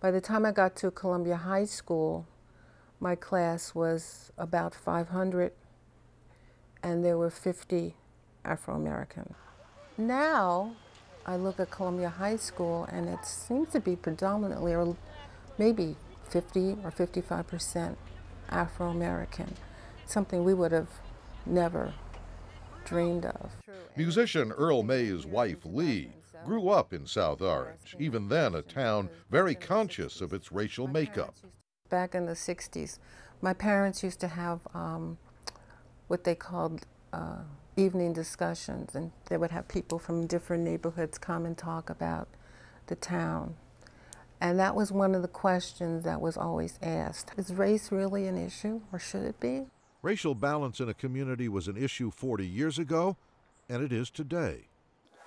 By the time I got to Columbia High School, my class was about 500, and there were 50 Afro-American. Now, I look at Columbia High School, and it seems to be predominantly, or maybe 50 or 55% Afro-American, something we would have never dreamed of. Musician Earl May's wife, Lee, grew up in South Orange, even then a town very conscious of its racial makeup. Back in the 60s, my parents used to have what they called evening discussions, and they would have people from different neighborhoods come and talk about the town. And that was one of the questions that was always asked. Is race really an issue, or should it be? Racial balance in a community was an issue 40 years ago, and it is today.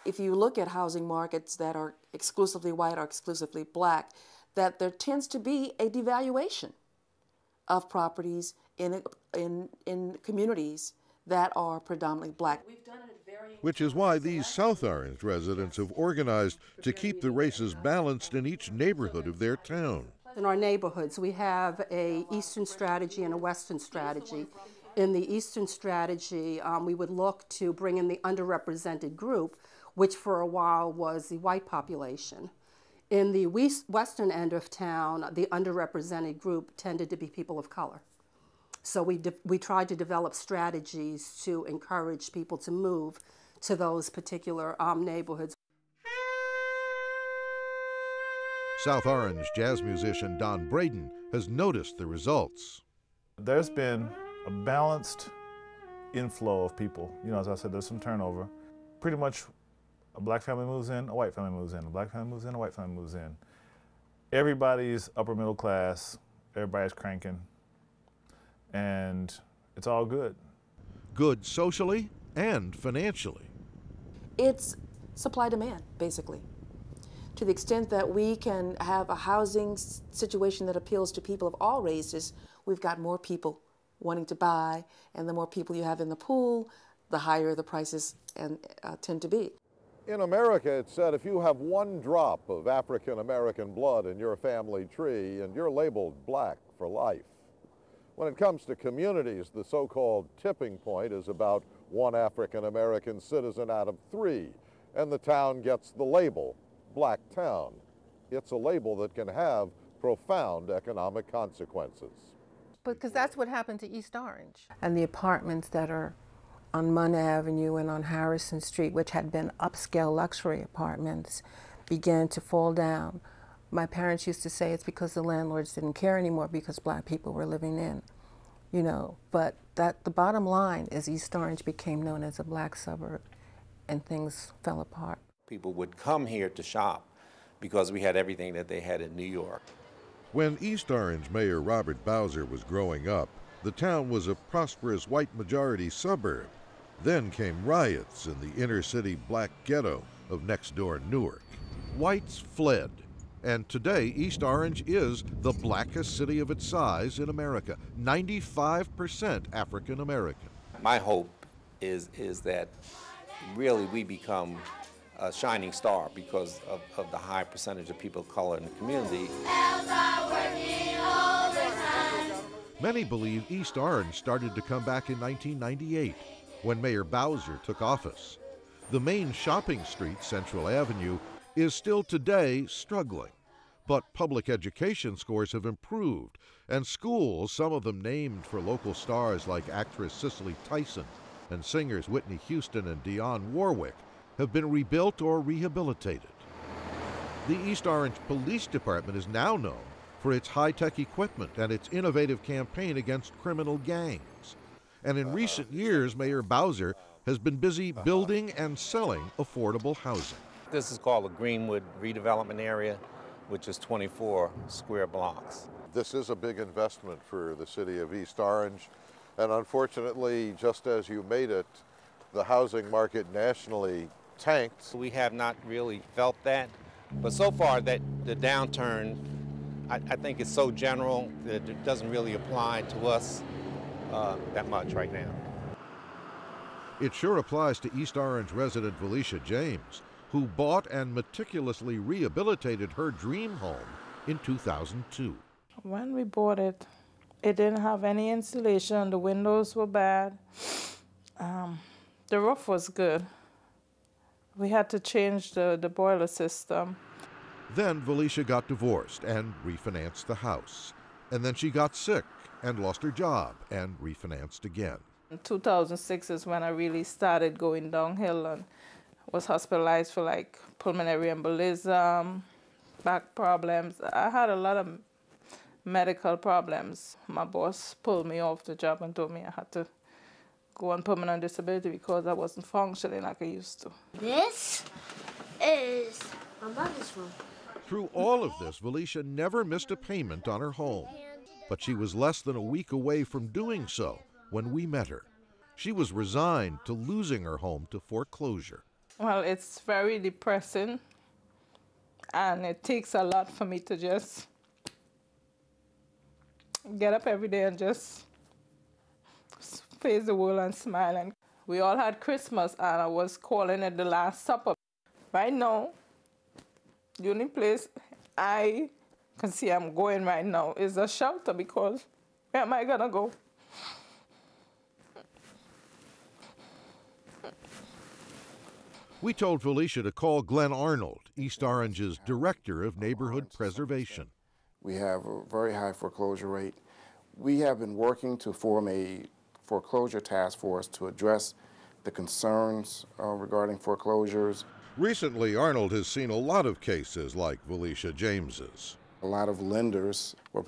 If you look at housing markets that are exclusively white or exclusively black, that there tends to be a devaluation of properties in communities that are predominantly black. Which is why these South Orange residents have organized to keep the races balanced in each neighborhood of their town. In our neighborhoods, we have an Eastern strategy and a Western strategy. In the Eastern strategy, we would look to bring in the underrepresented group, which for a while was the white population. In the western end of town, the underrepresented group tended to be people of color. So we tried to develop strategies to encourage people to move to those particular neighborhoods. South Orange jazz musician Don Braden has noticed the results. There's been a balanced inflow of people. You know, as I said, there's some turnover. Pretty much a black family moves in, a white family moves in, a black family moves in, a white family moves in. Everybody's upper middle class, everybody's cranking, and it's all good. Good socially and financially. It's supply-demand, basically. To the extent that we can have a housing situation that appeals to people of all races, we've got more people wanting to buy, and the more people you have in the pool, the higher the prices tend to be. In America, it's said if you have one drop of African American blood in your family tree, and you're labeled black for life. When it comes to communities, the so-called tipping point is about one African American citizen out of 3, and the town gets the label Black Town. It's a label that can have profound economic consequences. Because that's what happened to East Orange. And the apartments that are on Munn Avenue and on Harrison Street, which had been upscale luxury apartments, began to fall down. My parents used to say it's because the landlords didn't care anymore because black people were living in, you know. But the bottom line is East Orange became known as a black suburb, and things fell apart. People would come here to shop because we had everything that they had in New York. When East Orange Mayor Robert Bowser was growing up, the town was a prosperous white-majority suburb. Then came riots in the inner-city black ghetto of next-door Newark. Whites fled, and today East Orange is the blackest city of its size in America, 95% African-American. My hope is that really we become a shining star because of the high percentage of people of color in the community. Many believe East Orange started to come back in 1998 when Mayor Bowser took office. The main shopping street, Central Avenue, is still today struggling, but public education scores have improved, and schools, some of them named for local stars like actress Cicely Tyson and singers Whitney Houston and Dionne Warwick, have been rebuilt or rehabilitated. The East Orange Police Department is now known for its high-tech equipment and its innovative campaign against criminal gangs. And in recent years, Mayor Bowser has been busy building and selling affordable housing. This is called the Greenwood Redevelopment Area, which is 24 square blocks. This is a big investment for the city of East Orange, and unfortunately, just as you made it, the housing market nationally tanked. We have not really felt that, but so far that the downturn, I think it's so general that it doesn't really apply to us that much right now. It sure applies to East Orange resident Felicia James, who bought and meticulously rehabilitated her dream home in 2002. When we bought it, it didn't have any insulation. The windows were bad. The roof was good. We had to change the boiler system. Then Valicia got divorced and refinanced the house. And then she got sick and lost her job and refinanced again. In 2006 is when I really started going downhill and was hospitalized for like pulmonary embolism, back problems. I had a lot of medical problems. My boss pulled me off the job and told me I had to go on permanent disability because I wasn't functioning like I used to. This is my mother's room. Through all of this, Valicia never missed a payment on her home. But she was less than a week away from doing so when we met her. She was resigned to losing her home to foreclosure. Well, it's very depressing, and it takes a lot for me to just get up every day and just face the world and smile. And we all had Christmas, and I was calling it the Last Supper. Right now, the only place I can see I'm going right now is a shelter, because where am I gonna go? We told Valicia to call Glenn Arnold, East Orange's Director of Neighborhood Preservation. We have a very high foreclosure rate. We have been working to form a foreclosure task force to address the concerns regarding foreclosures. Recently, Arnold has seen a lot of cases like Valicia James's. A lot of lenders were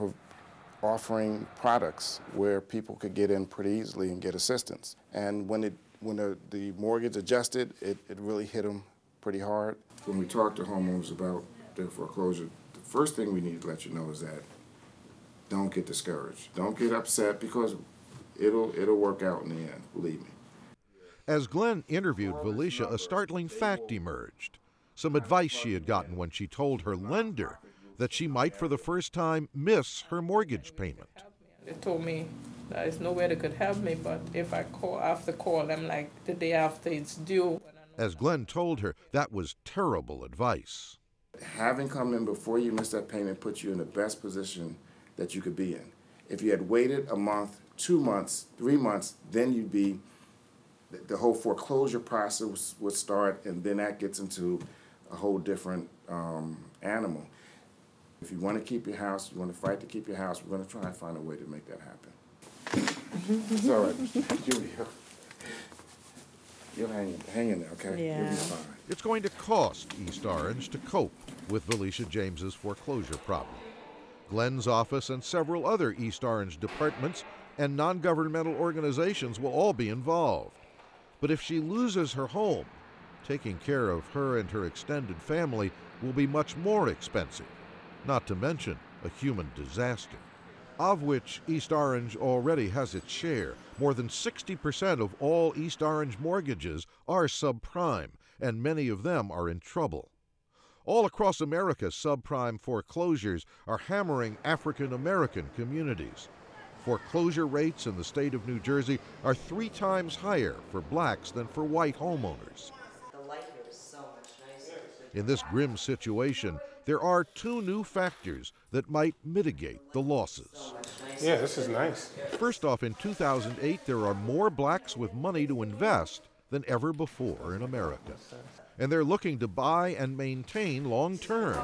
offering products where people could get in pretty easily and get assistance. And when the mortgage adjusted, it really hit them pretty hard. When we talk to homeowners about their foreclosure, the first thing we need to let you know is that don't get discouraged. Don't get upset, because it'll work out in the end, believe me. As Glenn interviewed Valicia, a startling fact emerged. Some advice she had gotten when she told her lender that she might for the first time miss her mortgage payment. They told me there's no way they could help me, but if I have to call them like the day after it's due. As Glenn told her, that was terrible advice. Having come in before you miss that payment puts you in the best position that you could be in. If you had waited a month, 2 months, 3 months, then you'd be, the whole foreclosure process would start, and then that gets into a whole different animal. If you want to keep your house, you want to fight to keep your house, we're going to try and find a way to make that happen. It's all right, you'll hang in there, okay? Yeah. You'll be fine. It's going to cost East Orange to cope with Valicia James's foreclosure problem. Glenn's office and several other East Orange departments and non-governmental organizations will all be involved. But if she loses her home, taking care of her and her extended family will be much more expensive, not to mention a human disaster, of which East Orange already has its share. More than 60% of all East Orange mortgages are subprime, and many of them are in trouble. All across America, subprime foreclosures are hammering African American communities. Foreclosure rates in the state of New Jersey are 3 times higher for blacks than for white homeowners. The light here is so much nicer. In this grim situation, there are 2 new factors that might mitigate the losses. Yeah, this is nice. First off, in 2008, there are more blacks with money to invest than ever before in America. And they're looking to buy and maintain long-term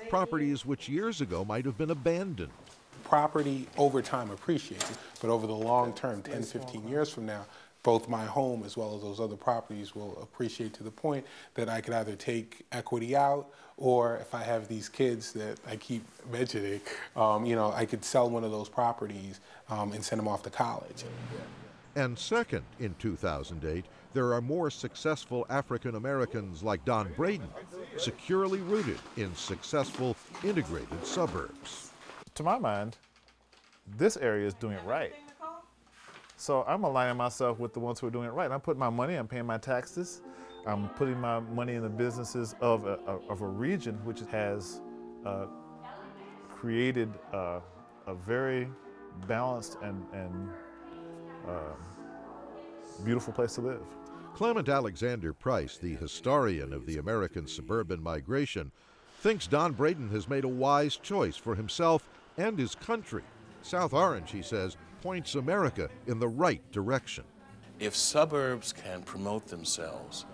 properties which years ago might have been abandoned. Property over time appreciates, but over the long term, 10, 15 years from now, both my home as well as those other properties will appreciate to the point that I could either take equity out, or if I have these kids that I keep mentioning, I could sell one of those properties and send them off to college. And second, in 2008, there are more successful African Americans like Don Braden, securely rooted in successful integrated suburbs. To my mind, this area is doing it right. So I'm aligning myself with the ones who are doing it right. I'm putting my money, I'm paying my taxes, I'm putting my money in the businesses of a region which has created a very balanced and beautiful place to live. Clement Alexander Price, the historian of the American suburban migration, thinks Don Braden has made a wise choice for himself and his country. South Orange, he says, points America in the right direction. If suburbs can promote themselves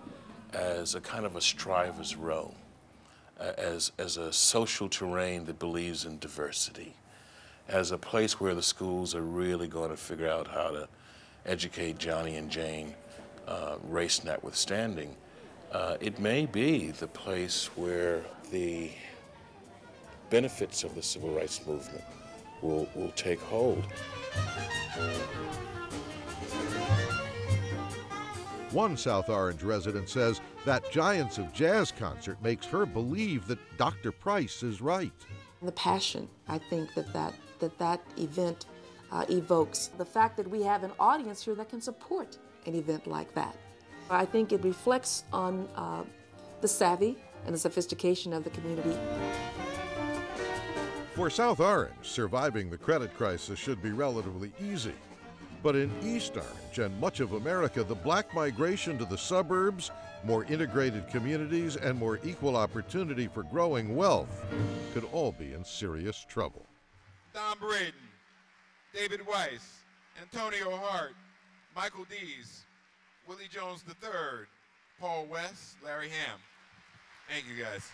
as a kind of a striver's row, as a social terrain that believes in diversity, as a place where the schools are really going to figure out how to educate Johnny and Jane, race notwithstanding, it may be the place where the benefits of the civil rights movement will take hold. One South Orange resident says that Giants of Jazz concert makes her believe that Dr. Price is right. The passion, I think, that event evokes. The fact that we have an audience here that can support an event like that. I think it reflects on the savvy and the sophistication of the community. For South Orange, surviving the credit crisis should be relatively easy. But in East Orange and much of America, the black migration to the suburbs, more integrated communities, and more equal opportunity for growing wealth could all be in serious trouble. Don Braden, David Weiss, Antonio Hart, Michael Dees, Willie Jones III, Paul West, Larry Ham. Thank you, guys.